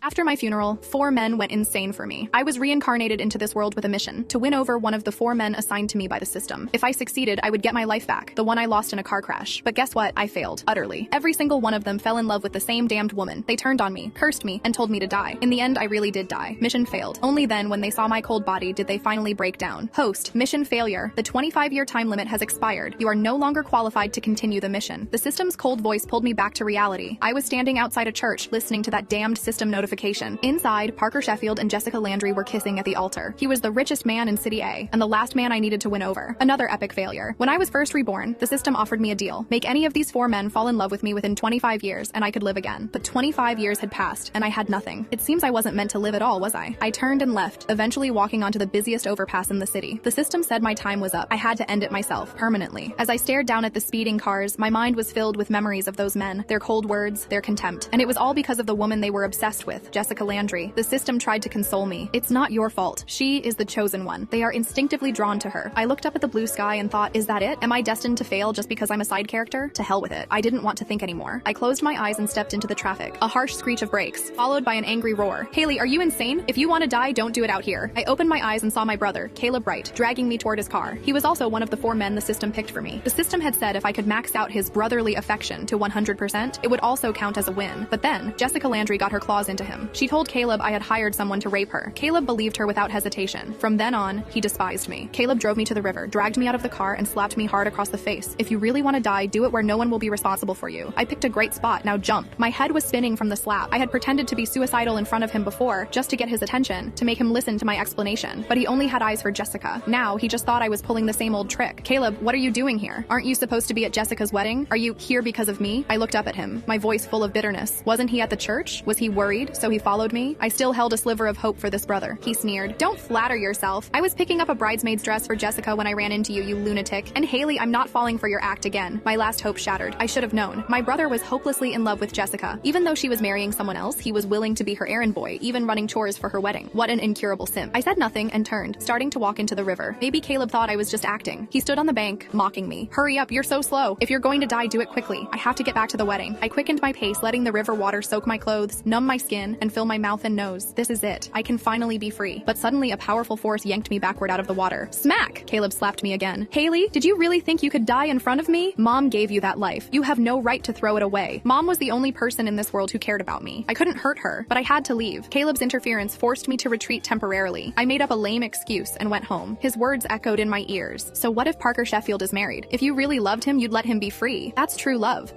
After my funeral, 4 men went insane for me. I was reincarnated into this world with a mission, to win over one of the 4 men assigned to me by the system. If I succeeded, I would get my life back, the one I lost in a car crash. But guess what? I failed, utterly. Every single one of them fell in love with the same damned woman. They turned on me, cursed me, and told me to die. In the end, I really did die. Mission failed. Only then, when they saw my cold body, did they finally break down. Host, mission failure. The 25-year time limit has expired. You are no longer qualified to continue the mission. The system's cold voice pulled me back to reality. I was standing outside a church, listening to that damned system notification. Inside, Parker Sheffield and Jessica Landry were kissing at the altar. He was the richest man in City A, and the last man I needed to win over. Another epic failure. When I was first reborn, the system offered me a deal. Make any of these 4 men fall in love with me within 25 years, and I could live again. But 25 years had passed, and I had nothing. It seems I wasn't meant to live at all, was I? I turned and left, eventually walking onto the busiest overpass in the city. The system said my time was up. I had to end it myself, permanently. As I stared down at the speeding cars, my mind was filled with memories of those men, their cold words, their contempt. And it was all because of the woman they were obsessed with, Jessica Landry. The system tried to console me. It's not your fault. She is the chosen one. They are instinctively drawn to her. I looked up at the blue sky and thought, is that it? Am I destined to fail just because I'm a side character? To hell with it. I didn't want to think anymore. I closed my eyes and stepped into the traffic. A harsh screech of brakes, followed by an angry roar. Haley, are you insane? If you want to die, don't do it out here. I opened my eyes and saw my brother, Caleb Wright, dragging me toward his car. He was also one of the 4 men the system picked for me. The system had said if I could max out his brotherly affection to 100%, it would also count as a win. But then, Jessica Landry got her claws into him. She told Caleb I had hired someone to rape her. Caleb believed her without hesitation. From then on, he despised me. Caleb drove me to the river, dragged me out of the car, and slapped me hard across the face. If you really want to die, do it where no one will be responsible for you. I picked a great spot, now jump. My head was spinning from the slap. I had pretended to be suicidal in front of him before, just to get his attention, to make him listen to my explanation. But he only had eyes for Jessica. Now, he just thought I was pulling the same old trick. Caleb, what are you doing here? Aren't you supposed to be at Jessica's wedding? Are you here because of me? I looked up at him, my voice full of bitterness. Wasn't he at the church? Was he worried, so he followed me? I still held a sliver of hope for this brother. He sneered. Don't flatter yourself. I was picking up a bridesmaid's dress for Jessica when I ran into you, you lunatic. And Haley, I'm not falling for your act again. My last hope shattered. I should have known. My brother was hopelessly in love with Jessica. Even though she was marrying someone else, he was willing to be her errand boy, even running chores for her wedding. What an incurable simp. I said nothing and turned, starting to walk into the river. Maybe Caleb thought I was just acting. He stood on the bank, mocking me. Hurry up, you're so slow. If you're going to die, do it quickly. I have to get back to the wedding. I quickened my pace, letting the river water soak my clothes, numb my skin, and fill my mouth and nose. This is it. I can finally be free. But suddenly a powerful force yanked me backward out of the water. Smack! Caleb slapped me again. Haley, did you really think you could die in front of me? Mom gave you that life. You have no right to throw it away. Mom was the only person in this world who cared about me. I couldn't hurt her, but I had to leave. Caleb's interference forced me to retreat temporarily. I made up a lame excuse and went home. His words echoed in my ears. So what if Parker Sheffield is married? If you really loved him, you'd let him be free. That's true love.